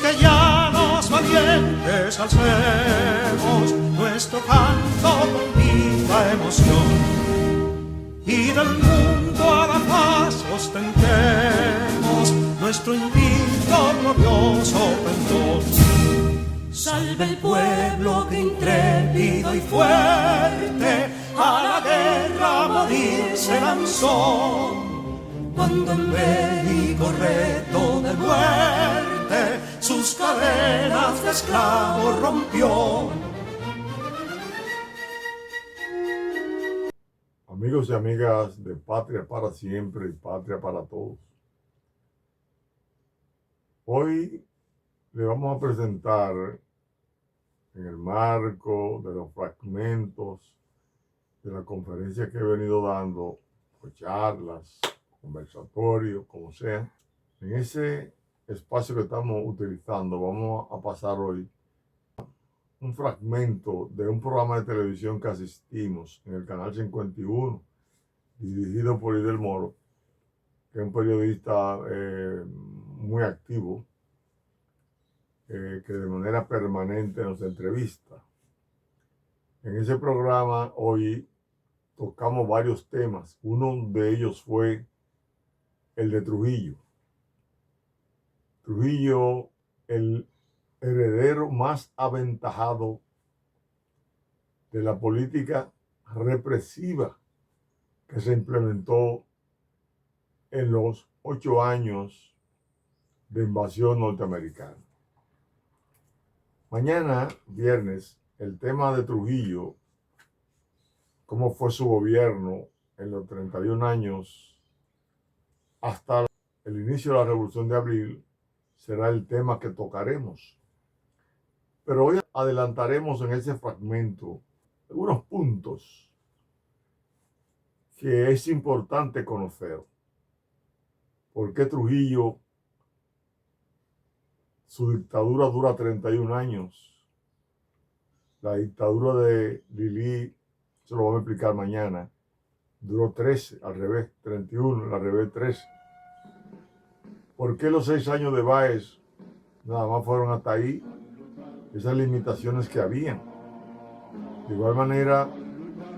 que ya los valientes alcemos nuestro canto con viva emoción, y del mundo a la paz ostentemos nuestro invicto glorioso pendón. Salve el pueblo que intrépido y fuerte a la guerra a morir se lanzó, cuando en bélico reto de muerte sus cadenas de esclavos rompió. Amigos y amigas de Patria para Siempre y Patria para Todos, hoy le vamos a presentar, en el marco de los fragmentos de la conferencia que he venido dando, o charlas, conversatorios, como sea, en ese espacio que estamos utilizando, vamos a pasar hoy un fragmento de un programa de televisión que asistimos en el canal 51, dirigido por Idel Moro, que es un periodista muy activo, que de manera permanente nos entrevista. En ese programa hoy tocamos varios temas. Uno de ellos fue el de Trujillo. Trujillo, el heredero más aventajado de la política represiva que se implementó en los 8 años de invasión norteamericana. Mañana, viernes, el tema de Trujillo, cómo fue su gobierno en los 31 años hasta el inicio de la Revolución de Abril, será el tema que tocaremos. Pero hoy adelantaremos en ese fragmento algunos puntos que es importante conocer. ¿Por qué Trujillo, su dictadura dura 31 años? La dictadura de Lili, se lo vamos a explicar mañana, duró 13, al revés, 31, al revés 13. ¿Por qué los 6 años de Báez nada más fueron hasta ahí? Esas limitaciones que habían. De igual manera,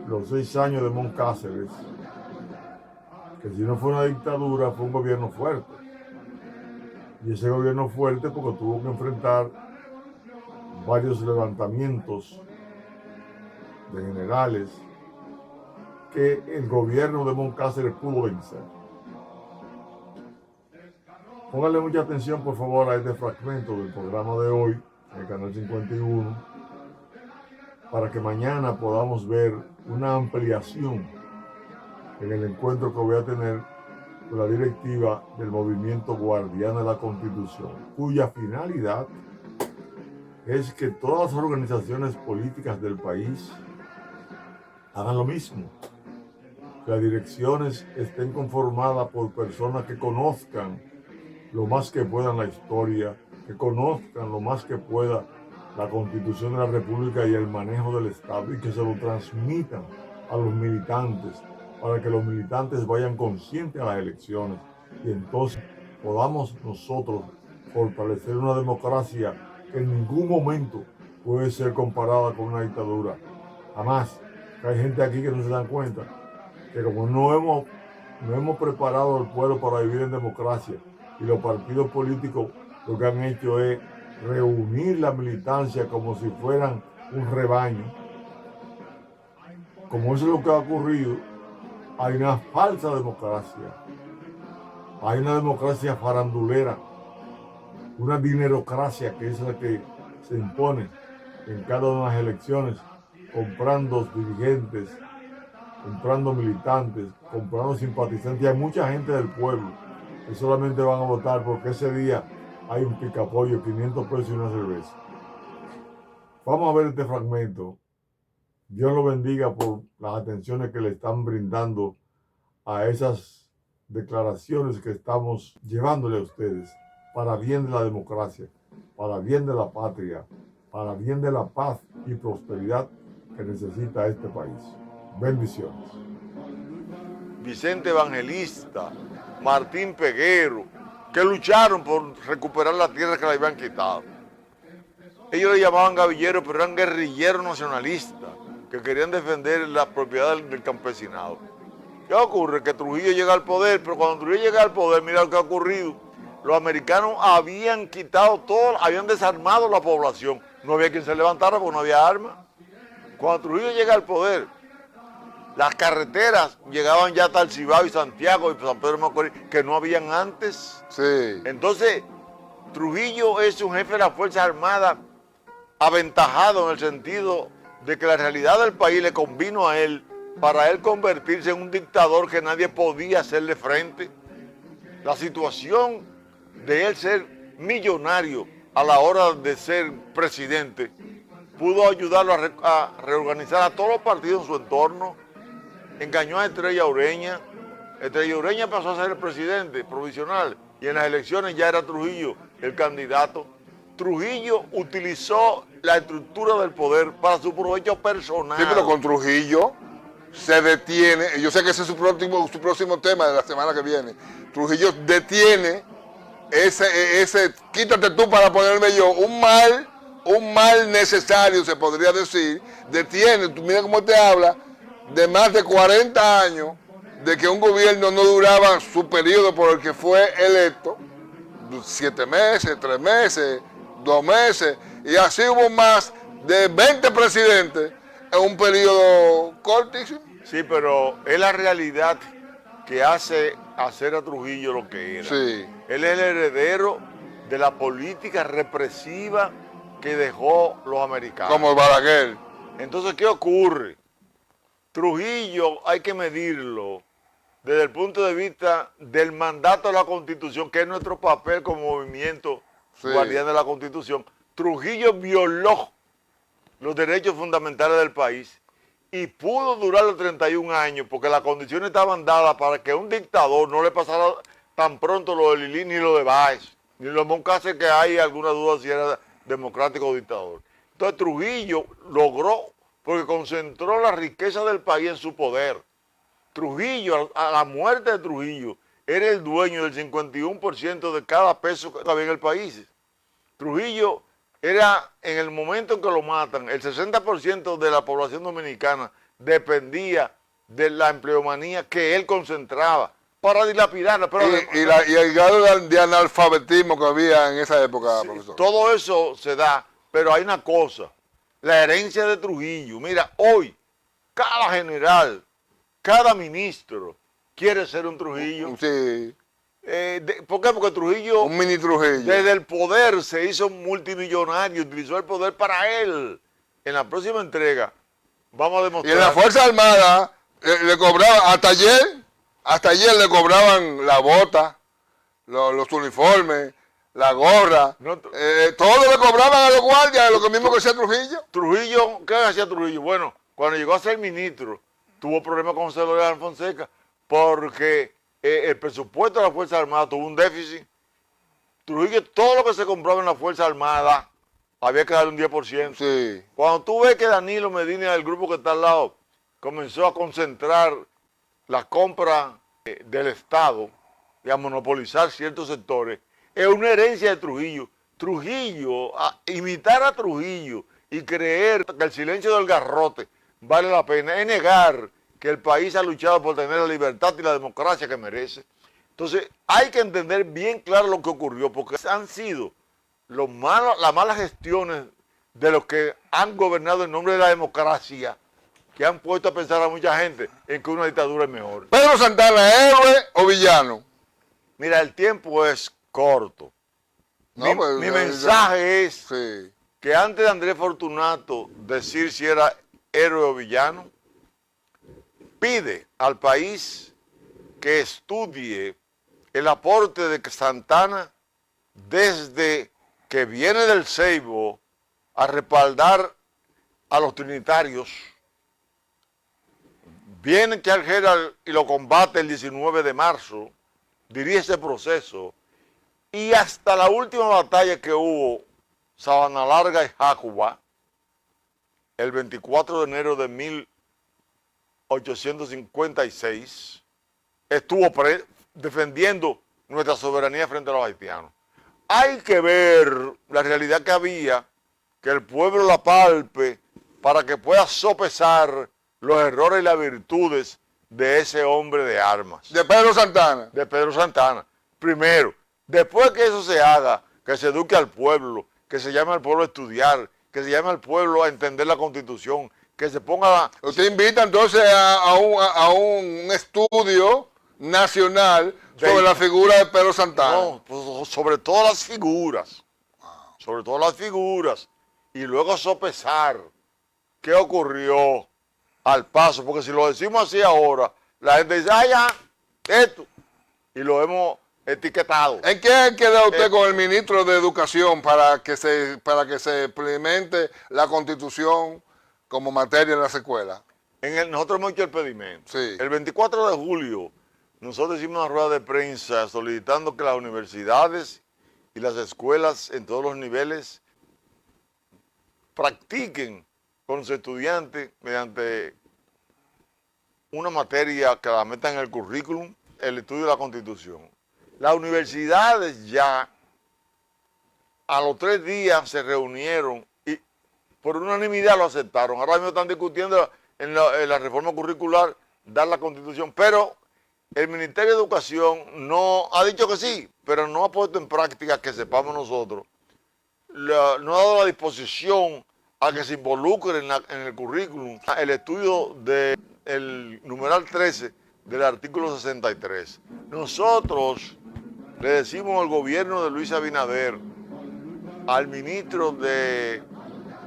los 6 años de Moncáceres, que si no fue una dictadura, fue un gobierno fuerte. Y ese gobierno fuerte porque tuvo que enfrentar varios levantamientos de generales que el gobierno de Moncáceres pudo vencer. Pónganle mucha atención, por favor, a este fragmento del programa de hoy, en el canal 51, para que mañana podamos ver una ampliación en el encuentro que voy a tener con la directiva del Movimiento Guardián de la Constitución, cuya finalidad es que todas las organizaciones políticas del país hagan lo mismo. Que las direcciones estén conformadas por personas que conozcan lo más que puedan la historia, que conozcan lo más que pueda la Constitución de la República y el manejo del Estado, y que se lo transmitan a los militantes, para que los militantes vayan conscientes a las elecciones y entonces podamos nosotros fortalecer una democracia que en ningún momento puede ser comparada con una dictadura. Jamás. Que hay gente aquí que no se dan cuenta que como no hemos preparado al pueblo para vivir en democracia, y los partidos políticos lo que han hecho es reunir la militancia como si fueran un rebaño. Como eso es lo que ha ocurrido, hay una falsa democracia. Hay una democracia farandulera, una dinerocracia que es la que se impone en cada una de las elecciones, comprando dirigentes, comprando militantes, comprando simpatizantes. Y hay mucha gente del pueblo que solamente van a votar porque ese día hay un picapollo, 500 pesos y una cerveza. Vamos a ver este fragmento. Dios lo bendiga por las atenciones que le están brindando a esas declaraciones que estamos llevándole a ustedes para bien de la democracia, para bien de la patria, para bien de la paz y prosperidad que necesita este país. Bendiciones. Vicente Evangelista, Martín Peguero, que lucharon por recuperar la tierra que le habían quitado. Ellos le llamaban gavilleros, pero eran guerrilleros nacionalistas que querían defender la propiedad del campesinado. ¿Qué ocurre? Que Trujillo llega al poder, pero cuando Trujillo llega al poder, mira lo que ha ocurrido. Los americanos habían quitado todo, habían desarmado la población. No había quien se levantara porque no había armas. Cuando Trujillo llega al poder, las carreteras llegaban ya hasta el Cibao y Santiago y San Pedro de Macorís, que no habían antes. Sí. Entonces, Trujillo es un jefe de las Fuerzas Armadas aventajado en el sentido de que la realidad del país le convino a él para él convertirse en un dictador que nadie podía hacerle frente. La situación de él ser millonario a la hora de ser presidente pudo ayudarlo a reorganizar a todos los partidos en su entorno. Engañó a Estrella Ureña. Estrella Ureña pasó a ser el presidente provisional y en las elecciones ya era Trujillo el candidato. Trujillo utilizó la estructura del poder para su provecho personal. Sí, pero con Trujillo se detiene, yo sé que ese es su próximo tema de la semana que viene. Trujillo detiene ese quítate tú para ponerme yo, un mal necesario, se podría decir, detiene, tú mira cómo te habla, de más de 40 años, de que un gobierno no duraba su periodo por el que fue electo, 7 meses, 3 meses, 2 meses, y así hubo más de 20 presidentes en un periodo cortísimo. Sí, pero es la realidad que hace hacer a Trujillo lo que era. Sí. Él es el heredero de la política represiva que dejó los americanos. Como Balaguer. Entonces, ¿qué ocurre? Trujillo hay que medirlo desde el punto de vista del mandato de la Constitución, que es nuestro papel como movimiento guardián de la Constitución. Trujillo violó los derechos fundamentales del país y pudo durar los 31 años porque las condiciones estaban dadas para que a un dictador no le pasara tan pronto lo de Lili ni lo de Báez, ni lo de Moncase, que hay alguna duda si era democrático o dictador. Entonces Trujillo logró, porque concentró la riqueza del país en su poder. Trujillo, a la muerte de Trujillo, era el dueño del 51% de cada peso que había en el país. Trujillo era, en el momento en que lo matan, el 60% de la población dominicana dependía de la empleomanía que él concentraba para dilapidarla. Pero y el grado de analfabetismo que había en esa época, sí, profesor. Todo eso se da, pero hay una cosa, la herencia de Trujillo. Mira, hoy, cada general, cada ministro quiere ser un Trujillo. Sí. ¿Por qué? Porque Trujillo, Un mini Trujillo. desde el poder se hizo multimillonario, utilizó el poder para él. En la próxima entrega vamos a demostrar. Y en la Fuerza Armada le cobraban, hasta ayer le cobraban la bota, los uniformes, la gorra, todo le cobraban a los guardias, lo mismo que hacía Trujillo. Trujillo, ¿qué hacía Trujillo? Bueno, cuando llegó a ser ministro, tuvo problemas con José Loreal Fonseca, porque el presupuesto de la Fuerza Armada tuvo un déficit. Trujillo, todo lo que se compraba en la Fuerza Armada, había que darle un 10%. Sí. Cuando tú ves que Danilo Medina, del grupo que está al lado, comenzó a concentrar la compra del Estado y a monopolizar ciertos sectores, es una herencia de Trujillo. Trujillo, imitar a Trujillo y creer que el silencio del garrote vale la pena, es negar que el país ha luchado por tener la libertad y la democracia que merece. Entonces, hay que entender bien claro lo que ocurrió, porque han sido las malas gestiones de los que han gobernado en nombre de la democracia, que han puesto a pensar a mucha gente en que una dictadura es mejor. Pedro Santana, ¿héroe o villano? Mira, el tiempo es corto. No, Mi mensaje es sí, que antes de Andrés Fortunato decir si era héroe o villano, pide al país que estudie el aporte de Santana desde que viene del Ceibo a respaldar a los trinitarios, viene que Algera y lo combate el 19 de marzo, dirige ese proceso, y hasta la última batalla que hubo, Sabana Larga y Jacuba, el 24 de enero de 1856, estuvo defendiendo nuestra soberanía frente a los haitianos. Hay que ver la realidad que había, que el pueblo la palpe, para que pueda sopesar los errores y las virtudes de ese hombre de armas. De Pedro Santana. De Pedro Santana. Primero, después que eso se haga, que se eduque al pueblo, que se llame al pueblo a estudiar, que se llame al pueblo a entender la Constitución, que se ponga... Usted invita entonces a un estudio nacional sobre la figura de Pedro Santana. No, pues sobre todas las figuras. Sobre todas las figuras. Y luego sopesar qué ocurrió al paso. Porque si lo decimos así ahora, la gente dice, ah, ya, esto. Y lo hemos etiquetado. ¿En qué queda usted con el ministro de Educación para que se implemente la Constitución como materia en las escuelas? Nosotros hemos hecho el pedimento. Sí. El 24 de julio, nosotros hicimos una rueda de prensa solicitando que las universidades y las escuelas en todos los niveles practiquen con los estudiantes mediante una materia que la metan en el currículum, el estudio de la Constitución. Las universidades ya a los 3 días se reunieron y por unanimidad lo aceptaron. Ahora mismo están discutiendo en la reforma curricular dar la Constitución, pero el Ministerio de Educación no ha dicho que sí, pero no ha puesto en práctica, que sepamos nosotros, no ha dado la disposición a que se involucre en el currículum el estudio del numeral 13 del artículo 63. Nosotros le decimos al gobierno de Luis Abinader, al ministro de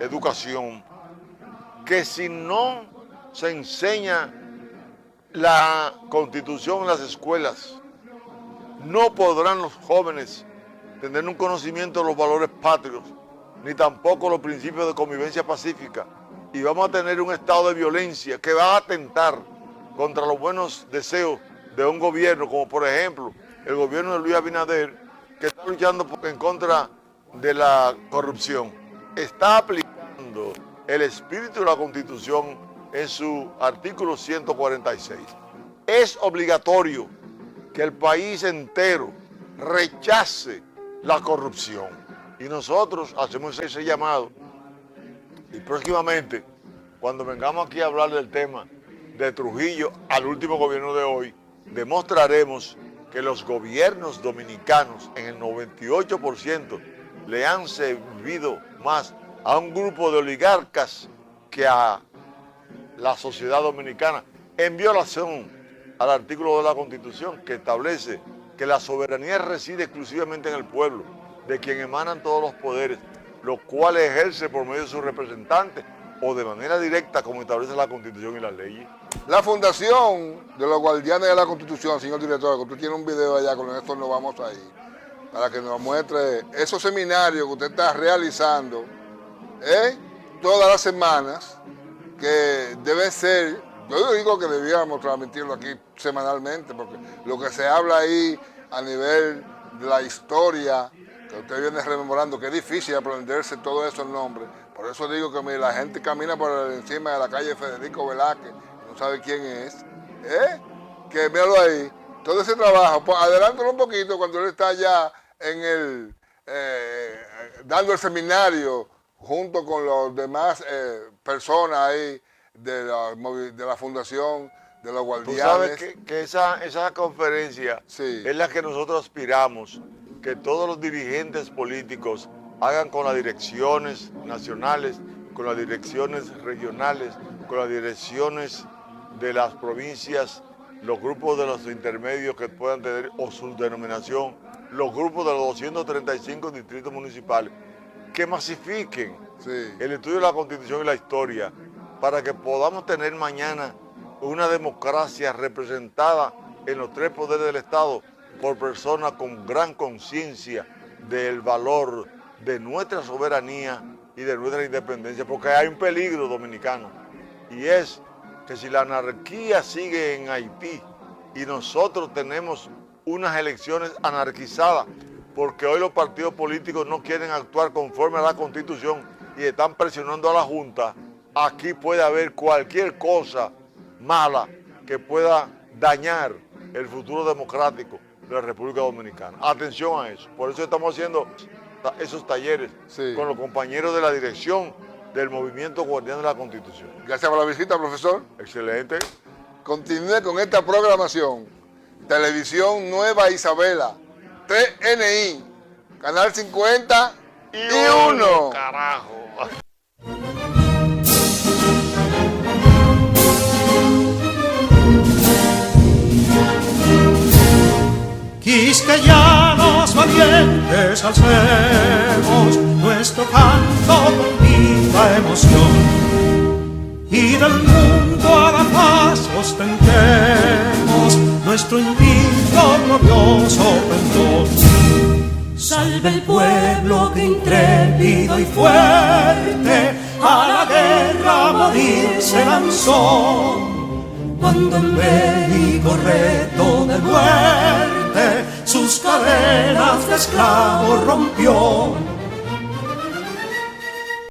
Educación, que si no se enseña la Constitución en las escuelas, no podrán los jóvenes tener un conocimiento de los valores patrios, ni tampoco los principios de convivencia pacífica, y vamos a tener un estado de violencia que va a atentar contra los buenos deseos de un gobierno, como por ejemplo el gobierno de Luis Abinader, que está luchando en contra de la corrupción. Está aplicando el espíritu de la Constitución en su artículo 146. Es obligatorio que el país entero rechace la corrupción. Y nosotros hacemos ese llamado. Y próximamente, cuando vengamos aquí a hablar del tema de Trujillo al último gobierno de hoy, demostraremos que los gobiernos dominicanos en el 98% le han servido más a un grupo de oligarcas que a la sociedad dominicana, en violación al artículo de la Constitución que establece que la soberanía reside exclusivamente en el pueblo, de quien emanan todos los poderes, los cuales ejerce por medio de sus representantes o de manera directa, como establece la Constitución y las leyes. La Fundación de los Guardianes de la Constitución, señor director, que usted tiene un video allá, con esto nos vamos ahí, para que nos muestre esos seminarios que usted está realizando todas las semanas, que deben ser, yo digo que debíamos transmitirlo aquí semanalmente, porque lo que se habla ahí a nivel de la historia, que usted viene rememorando, que es difícil aprenderse todos esos nombres. Por eso digo que mire, la gente camina por encima de la calle Federico Velázquez, no sabe quién es, que míralo ahí, todo ese trabajo, pues adelántalo un poquito cuando él está ya en dando el seminario junto con los demás personas ahí de la Fundación de los Guardianes. Tú sabes que esa conferencia es la que nosotros aspiramos, que todos los dirigentes políticos hagan con las direcciones nacionales, con las direcciones regionales, con las direcciones de las provincias, los grupos de los intermedios que puedan tener, o su denominación, los grupos de los 235 distritos municipales, que masifiquen el estudio de la Constitución y la historia, para que podamos tener mañana una democracia representada en los 3 poderes del Estado por personas con gran conciencia del valor de nuestra soberanía y de nuestra independencia, porque hay un peligro dominicano, y es que si la anarquía sigue en Haití y nosotros tenemos unas elecciones anarquizadas, porque hoy los partidos políticos no quieren actuar conforme a la Constitución y están presionando a la Junta, aquí puede haber cualquier cosa mala que pueda dañar el futuro democrático de la República Dominicana. Atención a eso. Por eso estamos haciendo esos talleres Sí. con los compañeros de la dirección del Movimiento Guardián de la Constitución. Gracias por la visita, profesor. Excelente. Continúe con esta programación. Televisión Nueva Isabela, TNI, Canal 51. Carajo. Quisqueyanos valientes alcemos nuestro canto con viva emoción, y del mundo a la paz ostentemos nuestro invicto glorioso pendón. Salve el pueblo que intrépido y fuerte a la guerra a morir se lanzó, cuando en bélico reto de muerte sus cadenas de esclavos rompió.